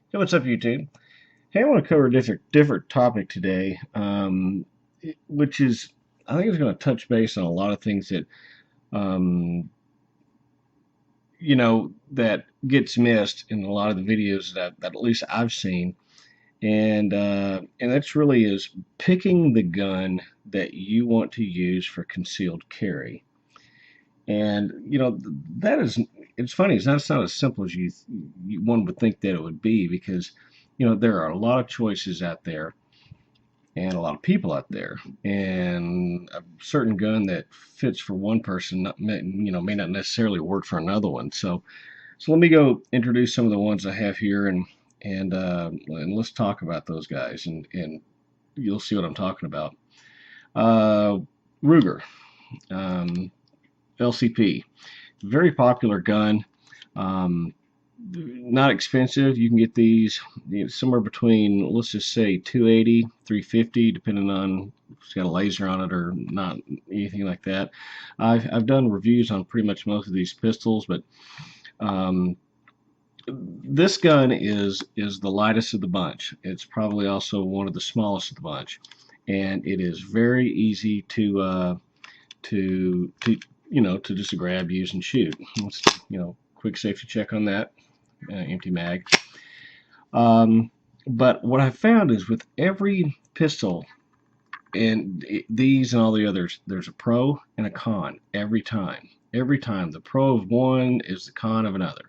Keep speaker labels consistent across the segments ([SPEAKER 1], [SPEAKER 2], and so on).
[SPEAKER 1] Hey, what's up, YouTube? Hey, I want to cover a different topic today, which is I think it's going to touch base on a lot of things that um, that gets missed in a lot of the videos that at least I've seen, and that's really is picking the gun that you want to use for concealed carry. And that is it's funny. It's not as simple as one would think that it would be because there are a lot of choices out there and a lot of people out there, and a certain gun that fits for one person may not necessarily work for another one. So let me go introduce some of the ones I have here, and let's talk about those guys, and you'll see what I'm talking about. uh, Ruger, um, LCP, very popular gun. um, Not expensive. You can get these somewhere between, let's just say, 280, 350, depending on if it's got a laser on it or not, anything like that. I've done reviews on pretty much most of these pistols, but um, this gun is the lightest of the bunch. It's probably also one of the smallest of the bunch, and it is very easy to just grab, use, and shoot. Let's, quick safety check on that. Empty mag. Um, but what I found is with every pistol, and these and all the others, there's a pro and a con every time. Every time, the pro of one is the con of another.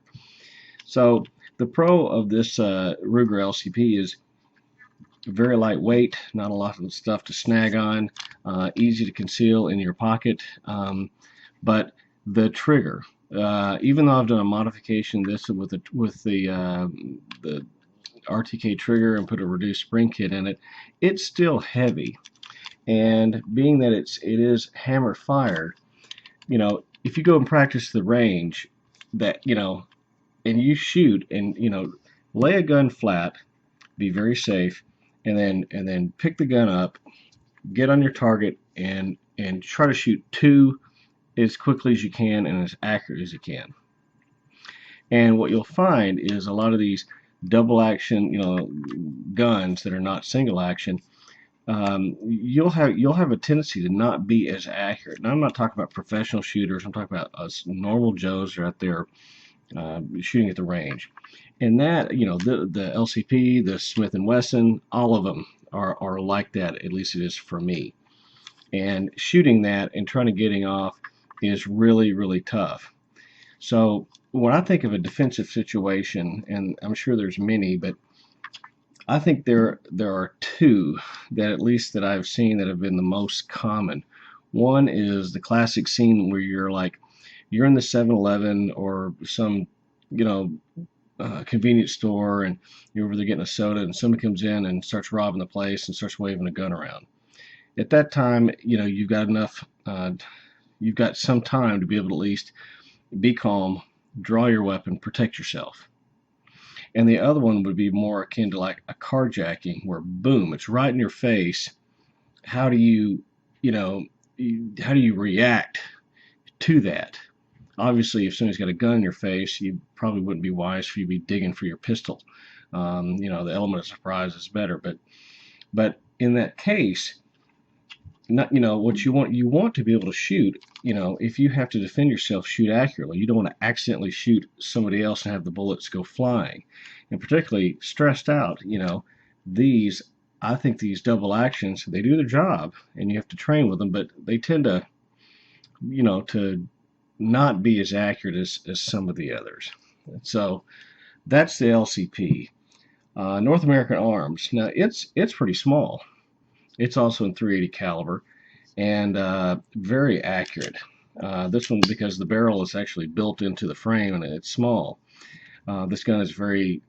[SPEAKER 1] So the pro of this Ruger LCP is very lightweight, not a lot of stuff to snag on, easy to conceal in your pocket. But the trigger, even though I've done a modification this with the RTK trigger and put a reduced spring kit in it, it's still heavy. And being that it is hammer fired, if you go and practice the range, that and you shoot, and lay a gun flat, be very safe, and then pick the gun up, get on your target, and try to shoot two as quickly as you can and as accurate as you can. And what you'll find is a lot of these double action, guns that are not single action, you'll have a tendency to not be as accurate. And I'm not talking about professional shooters. I'm talking about us normal Joes that are out there shooting at the range. And that, the LCP, the Smith and Wesson, all of them are like that. At least it is for me. And shooting that and trying to getting off is really, really tough. So when I think of a defensive situation, and I'm sure there's many, but I think there are two that at least that I've seen that have been the most common. One is the classic scene where you're in the 7-Eleven or some you know convenience store, and you're over there getting a soda, and somebody comes in and starts robbing the place and starts waving a gun around. At that time, you've got some time to be able to at least be calm, draw your weapon, protect yourself. And the other one would be more akin to like a carjacking, where boom, it's right in your face. How do you know, how do you react to that? Obviously, if somebody's got a gun in your face, you probably wouldn't be wise for you to be digging for your pistol. The element of surprise is better, but in that case, not what you want to be able to shoot. If you have to defend yourself, shoot accurately. You don't want to accidentally shoot somebody else and have the bullets go flying. And particularly stressed out, these I think these double actions, they do their job, and you have to train with them, but they tend to not be as accurate as some of the others. So that's the LCP. North American Arms. Now it's pretty small. It's also in 380 caliber, and very accurate. This one, because the barrel is actually built into the frame and it's small. This gun is very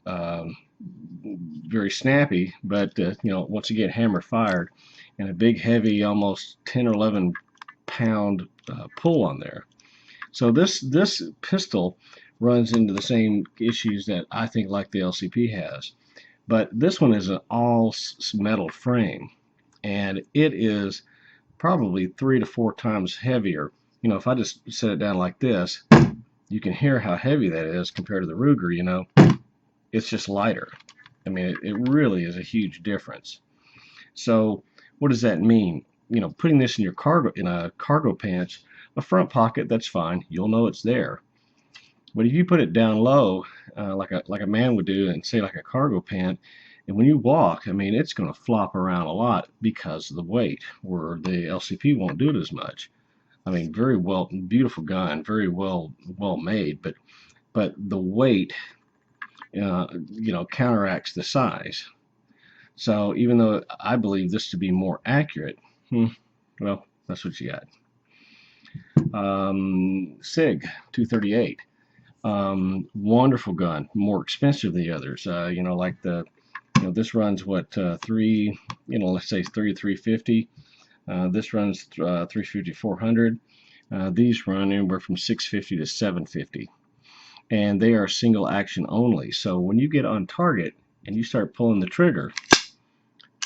[SPEAKER 1] snappy, but once again, hammer fired, and a big, heavy, almost 10 or 11 pound pull on there. So this pistol runs into the same issues that I think like the LCP has, but this one is an all metal frame, and it is probably 3 to 4 times heavier. If I just set it down like this, you can hear how heavy that is compared to the Ruger. It's just lighter. I mean, it really is a huge difference. So what does that mean? You know, putting this in your cargo pants, a front pocket, that's fine. You'll know it's there. But if you put it down low, like a man would do, and say like a cargo pant, and when you walk, I mean, it's going to flop around a lot because of the weight. Where the LCP won't do it as much. I mean, very well, beautiful gun, very well made, but the weight, counteracts the size. So even though I believe this to be more accurate, well, that's what you got. SIG 238. Wonderful gun, more expensive than the others. This runs what, three, let's say 350. This runs 350, 400. These run anywhere from 650 to 750, and they are single action only. So when you get on target and you start pulling the trigger,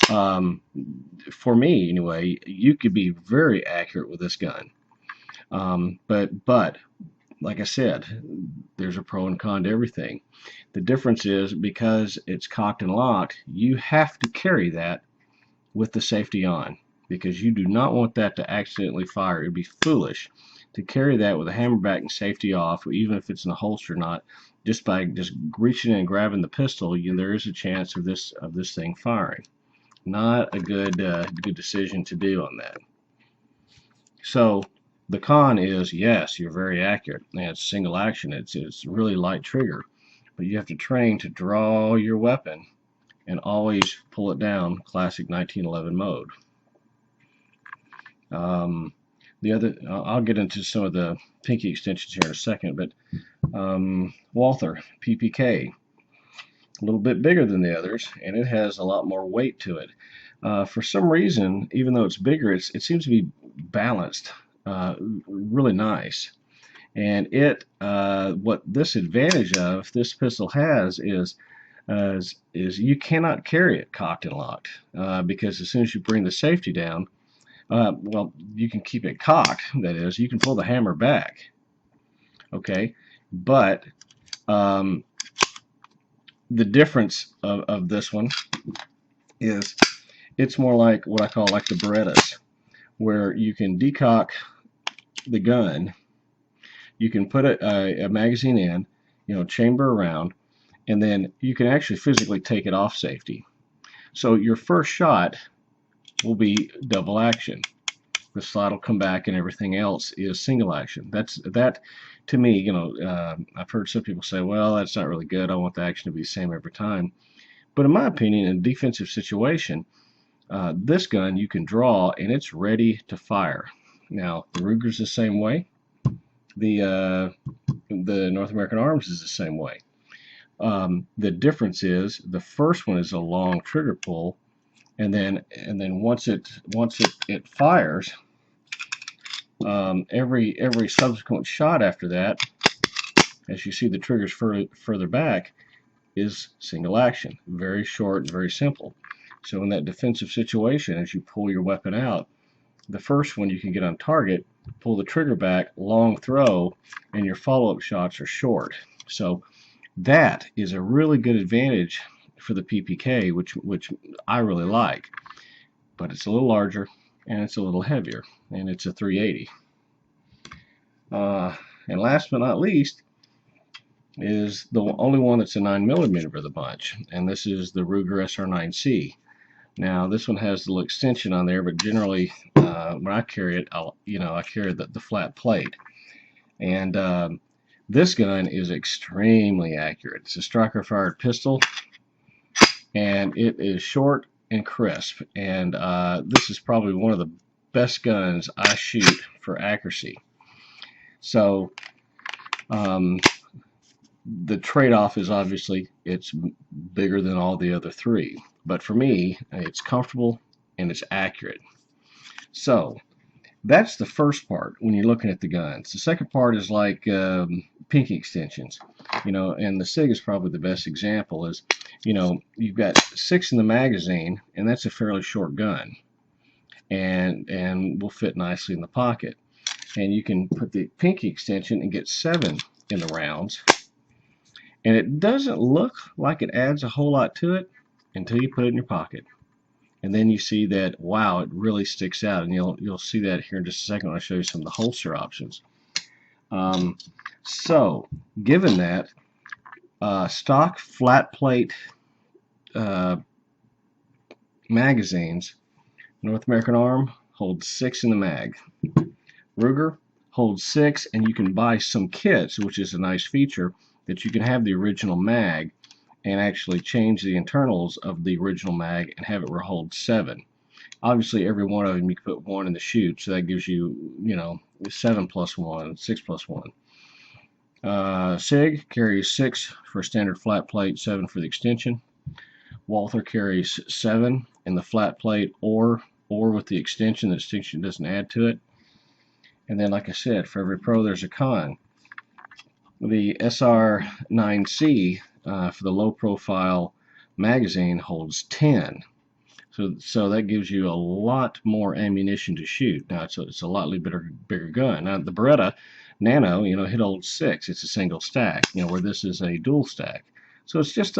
[SPEAKER 1] for me anyway, you could be very accurate with this gun. But like I said, there's a pro and con to everything. The difference is, because it's cocked and locked, you have to carry that with the safety on, because you do not want that to accidentally fire. It would be foolish to carry that with a hammerback and safety off, even if it's in a holster or not. Just by reaching in and grabbing the pistol, there is a chance of this thing firing. Not a good decision to do on that. So the con is, yes, you're very accurate, and it's single action. It's really light trigger, but you have to train to draw your weapon and always pull it down, classic 1911 mode. I'll get into some of the pinky extensions here in a second, but Walther PPK, a little bit bigger than the others, and it has a lot more weight to it. For some reason, even though it's bigger, it seems to be balanced really nice. And what this advantage of this pistol has is you cannot carry it cocked and locked, because as soon as you bring the safety down, well, you can keep it cocked. That is, you can pull the hammer back. Okay, but the difference of this one is it's more like what I call like the Berettas, where you can decock the gun, you can put a magazine in, chamber around, and then you can actually physically take it off safety. So your first shot will be double action. The slide will come back, and everything else is single action. That to me, I've heard some people say, well, that's not really good. I want the action to be the same every time. But in my opinion, in a defensive situation, this gun you can draw and it's ready to fire. Now, the Ruger's the same way. The North American Arms is the same way. The difference is the first one is a long trigger pull, and then once it fires, every subsequent shot after that, as you see the triggers further back, is single action. Very short, very simple. So in that defensive situation, as you pull your weapon out, the first one you can get on target, pull the trigger back, long throw, and your follow-up shots are short. So that is a really good advantage for the PPK, which I really like. But it's a little larger, and it's a little heavier, and it's a 380. And last but not least is the only one that's a 9mm of the bunch, and this is the Ruger SR9C. Now this one has the little extension on there, but generally when I carry it, I carry the flat plate. And this gun is extremely accurate. It's a striker fired pistol, and it is short and crisp. And this is probably one of the best guns I shoot for accuracy. So the trade-off is obviously it's bigger than all the other three. But for me, it's comfortable and it's accurate. So that's the first part when you're looking at the guns. The second part is like pinky extensions, and the SIG is probably the best example. Is, you've got 6 in the magazine, and that's a fairly short gun, and will fit nicely in the pocket. And you can put the pinky extension and get 7 in the rounds, And it doesn't look like it adds a whole lot to it until you put it in your pocket. And then you see that, wow, it really sticks out. And you'll see that here in just a second when I show you some of the holster options. So, given that, stock flat plate magazines, North American Arm holds 6 in the mag. Ruger holds 6, and you can buy some kits, which is a nice feature, that you can have the original mag and actually change the internals of the original mag and have it where it holds 7. Obviously, every one of them you can put 1 in the chute, so that gives you, 7 plus 1, 6 plus 1. SIG carries 6 for standard flat plate, 7 for the extension. Walther carries 7 in the flat plate or with the extension. The extension doesn't add to it. And then, like I said, for every pro, there's a con. The SR9C for the low profile magazine holds 10. So that gives you a lot more ammunition to shoot. Now it's a lot bigger gun. Now the Beretta Nano, it holds 6. It's a single stack, where this is a dual stack. So it's just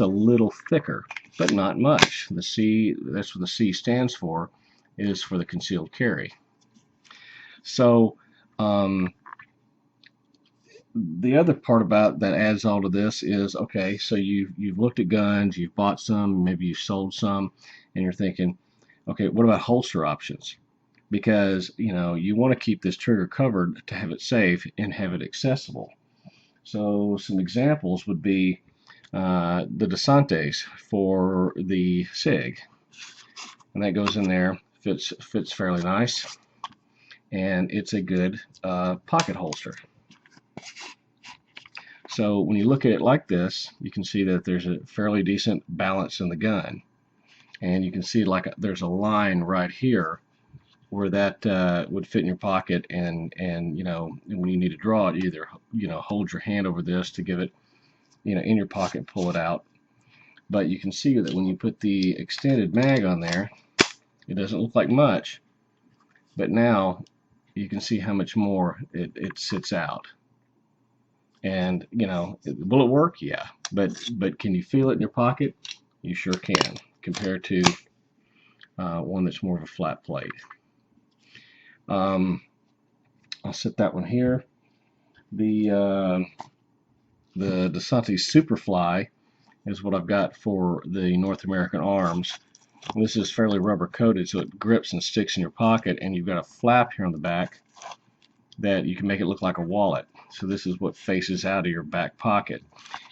[SPEAKER 1] a little thicker, but not much. The C, that's what the C stands for, is for the concealed carry. So the other part about that adds all to this is, okay, so you've looked at guns, you've bought some, maybe you've sold some, and you're thinking, okay, what about holster options? Because you want to keep this trigger covered to have it safe and have it accessible. So some examples would be the Desantes for the SIG, and that goes in there, fits fairly nice, and it's a good pocket holster. So when you look at it like this, you can see that there's a fairly decent balance in the gun. And you can see there's a line right here where that would fit in your pocket, and when you need to draw it, either hold your hand over this to give it in your pocket, pull it out. But you can see that when you put the extended mag on there, it doesn't look like much, but now you can see how much more it sits out. And will it work? Yeah, but can you feel it in your pocket? You sure can, compared to one that's more of a flat plate. I'll set that one here. The Desante Superfly is what I've got for the North American Arms. This is fairly rubber coated, so it grips and sticks in your pocket, and you've got a flap here on the back that you can make it look like a wallet. So this is what faces out of your back pocket.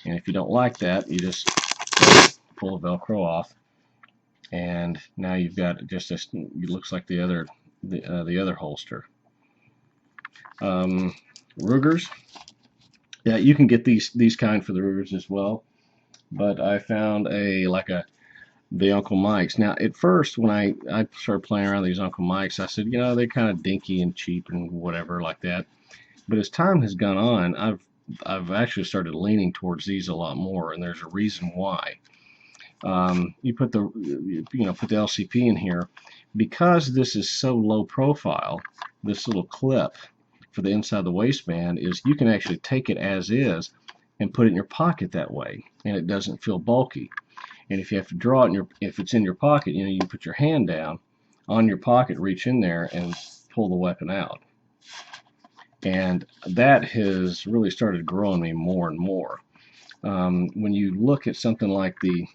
[SPEAKER 1] And if you don't like that, you just pull the Velcro off, and now you've got just it looks like the other holster. Rugers, yeah, you can get these kind for the Rugers as well, but I found the Uncle Mike's. Now, at first, when I started playing around with these Uncle Mike's, I said, they're kind of dinky and cheap and whatever like that. But as time has gone on, I've actually started leaning towards these a lot more, and there's a reason why. You put the LCP in here, because this is so low profile. This little clip for the inside of the waistband is you can actually take it as is and put it in your pocket that way, and it doesn't feel bulky. And if you have to draw it, if it's in your pocket, you put your hand down on your pocket, reach in there, and pull the weapon out. And that has really started growing me more and more. When you look at something like the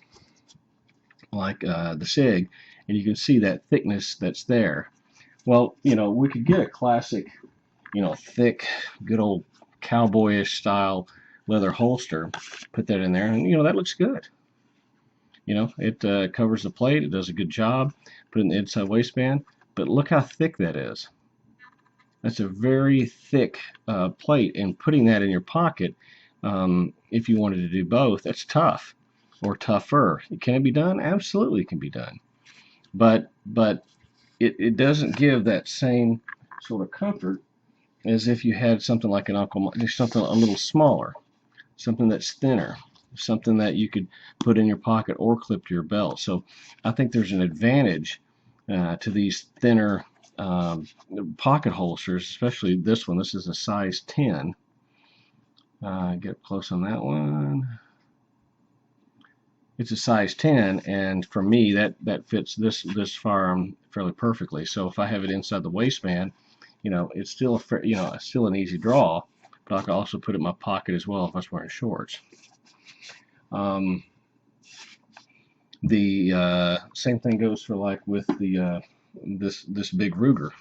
[SPEAKER 1] SIG, and you can see that thickness that's there. Well, we could get a classic, thick, good old cowboyish style leather holster, put that in there, and that looks good. It covers the plate, it does a good job, put it in the inside waistband, but look how thick that is. That's a very thick plate, and putting that in your pocket, if you wanted to do both, that's tough, or tougher. Can it be done? Absolutely can be done. But it doesn't give that same sort of comfort as if you had something like an Uncle Mike, something a little smaller, something that's thinner, something that you could put in your pocket or clip to your belt. So I think there's an advantage to these thinner pocket holsters, especially this one. This is a size 10, Get close on that one. It's a size 10, and for me that fits this firearm fairly perfectly. So if I have it inside the waistband, it's still still an easy draw, but I can also put it in my pocket as well if I was wearing shorts. The same thing goes for like with the this big Ruger.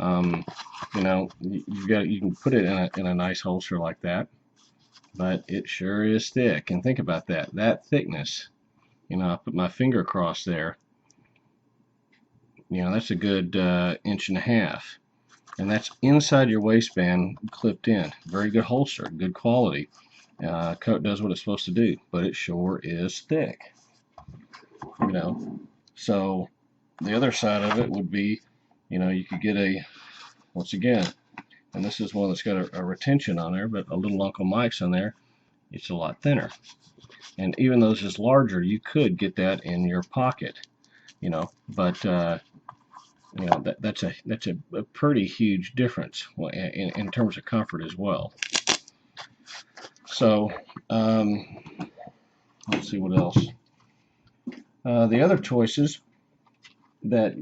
[SPEAKER 1] You can put it in a nice holster like that, but it sure is thick. And think about that thickness. I put my finger across there. That's a good inch and a half, and that's inside your waistband, clipped in. Very good holster, good quality. Coat does what it's supposed to do, but it sure is thick. So the other side of it would be, you could get once again, and this is one that's got a retention on there, but a little Uncle Mike's on there. It's a lot thinner, and even though this is larger, you could get that in your pocket, but that's a pretty huge difference in terms of comfort as well. So let's see what else. The other choices that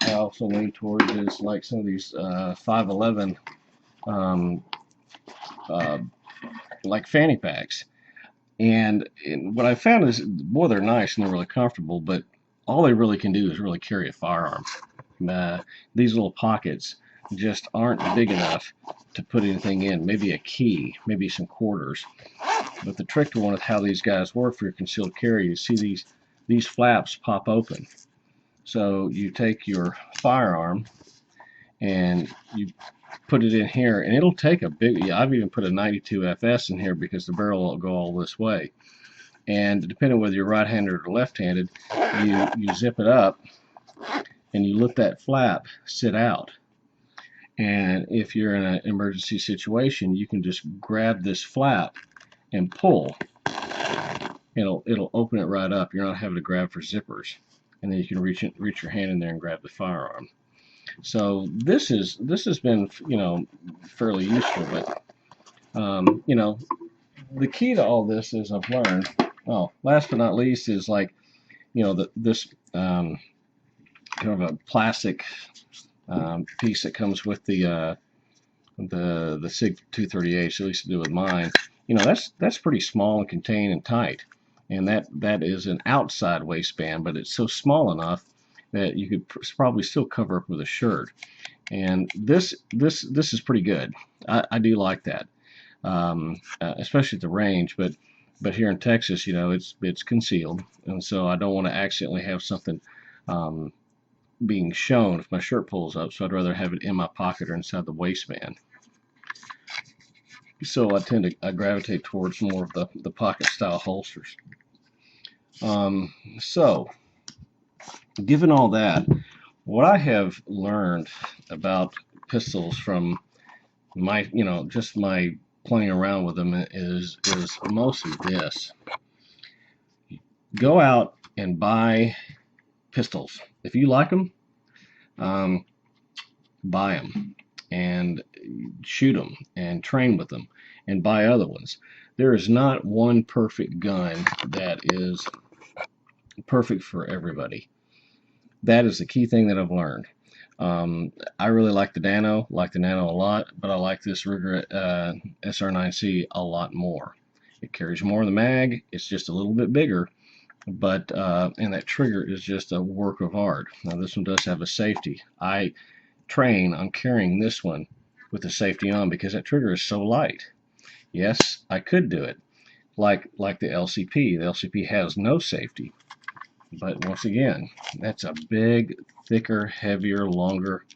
[SPEAKER 1] I also lean towards is like some of these 511 like fanny packs. And what I found is, boy, they're nice and they're really comfortable, but all they really can do is really carry a firearm. These little pockets just aren't big enough to put anything in. Maybe a key, maybe some quarters. But the trick to one of how these guys work for your concealed carry, you see these flaps pop open. So you take your firearm and you put it in here, and it'll take a big, I've even put a 92 FS in here because the barrel will go all this way. And depending on whether you're right-handed or left-handed, you zip it up and you let that flap sit out. And if you're in an emergency situation, you can just grab this flap and pull. It'll open it right up. You're not having to grab for zippers, and then you can reach your hand in there and grab the firearm. So this has been fairly useful, but the key to all this is I've learned. Oh, last but not least is like this kind of a plastic piece that comes with the SIG 238. So at least to do with mine. That's pretty small and contained and tight, and that is an outside waistband, but it's so small enough that you could probably still cover up with a shirt. And this is pretty good. I do like that, especially at the range. But here in Texas, it's concealed, and so I don't want to accidentally have something being shown if my shirt pulls up. So I'd rather have it in my pocket or inside the waistband. So I gravitate towards more of the pocket style holsters. So given all that, what I have learned about pistols from my just my playing around with them is mostly this: go out and buy pistols. If you like them, buy them and shoot them and train with them and buy other ones. There is not one perfect gun that is perfect for everybody. That is the key thing that I've learned. I really like the Nano a lot, but I like this Ruger SR9C a lot more. It carries more in the mag. It's just a little bit bigger, but and that trigger is just a work of art. Now this one does have a safety. I train on carrying this one with the safety on because that trigger is so light. Yes, I could do it like the LCP. The LCP has no safety, but once again, that's a big, thicker, heavier, longer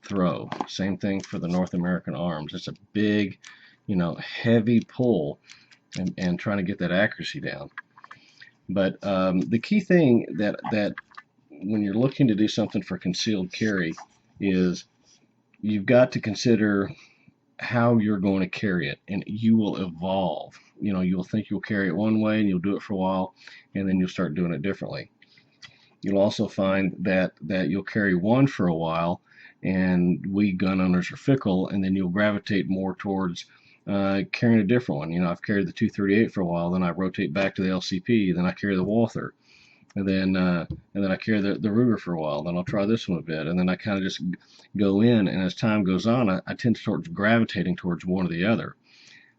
[SPEAKER 1] throw. Same thing for the North American arms. It's a big, heavy pull and trying to get that accuracy down. But the key thing that when you're looking to do something for concealed carry is you've got to consider how you're going to carry it, and you will evolve. You'll think you'll carry it one way and you'll do it for a while, and then you'll start doing it differently. You'll also find that you'll carry one for a while, and we gun owners are fickle, and then you'll gravitate more towards carrying a different one. I've carried the 238 for a while, then I rotate back to the LCP, then I carry the Walther, and then I carry the Ruger for a while. Then I'll try this one a bit, and then I kind of just go in. And as time goes on, I tend to start gravitating towards one or the other.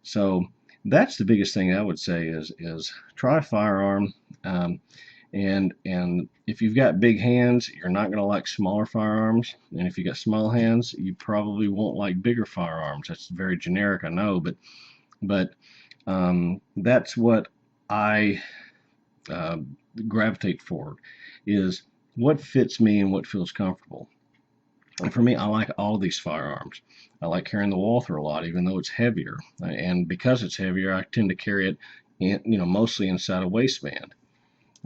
[SPEAKER 1] So that's the biggest thing I would say is try a firearm. And if you've got big hands, you're not going to like smaller firearms. And if you got small hands, you probably won't like bigger firearms. That's very generic, I know, but that's what I uh, gravitate for, is what fits me and what feels comfortable. And for me, I like all these firearms. I like carrying the Walther a lot, even though it's heavier. And because it's heavier, I tend to carry it, mostly inside a waistband.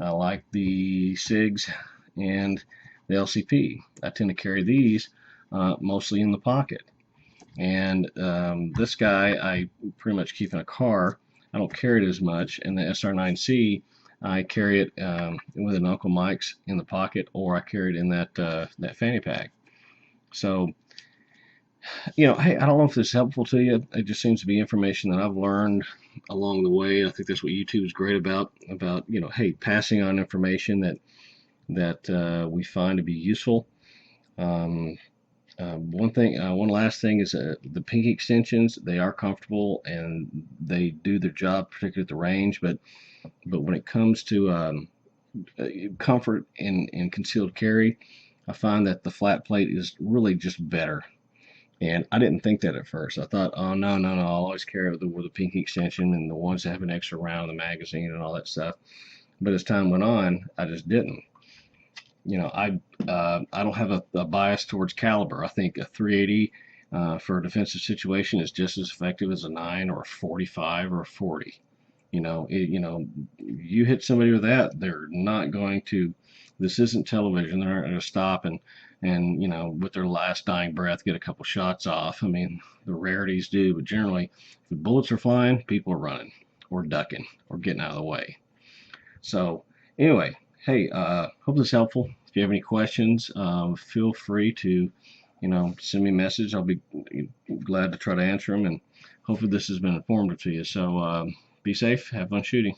[SPEAKER 1] I like the SIGs and the LCP. I tend to carry these mostly in the pocket. And this guy I pretty much keep in a car. I don't carry it as much. And the SR9C, I carry it with an Uncle Mike's in the pocket, or I carry it in that fanny pack. So, hey, I don't know if this is helpful to you. It just seems to be information that I've learned along the way. I think that's what YouTube is great about, hey, passing on information that we find to be useful. One last thing is the pinky extensions. They are comfortable and they do their job, particularly at the range. But when it comes to comfort in concealed carry, I find that the flat plate is really just better. And I didn't think that at first. I thought, oh, no, no, no, I'll always carry with the pinky extension and the ones that have an extra round in the magazine and all that stuff. But as time went on, I just didn't. I don't have a bias towards caliber. I think a 380 for a defensive situation is just as effective as a 9 or a 45 or a 40. You hit somebody with that, they're not going to. This isn't television. They're not going to stop and with their last dying breath get a couple shots off. I mean, the rarities do, but generally, if the bullets are flying, people are running or ducking or getting out of the way. So anyway, hey, hope this is helpful. If you have any questions, feel free to, send me a message. I'll be glad to try to answer them, and hopefully this has been informative to you. So be safe, have fun shooting.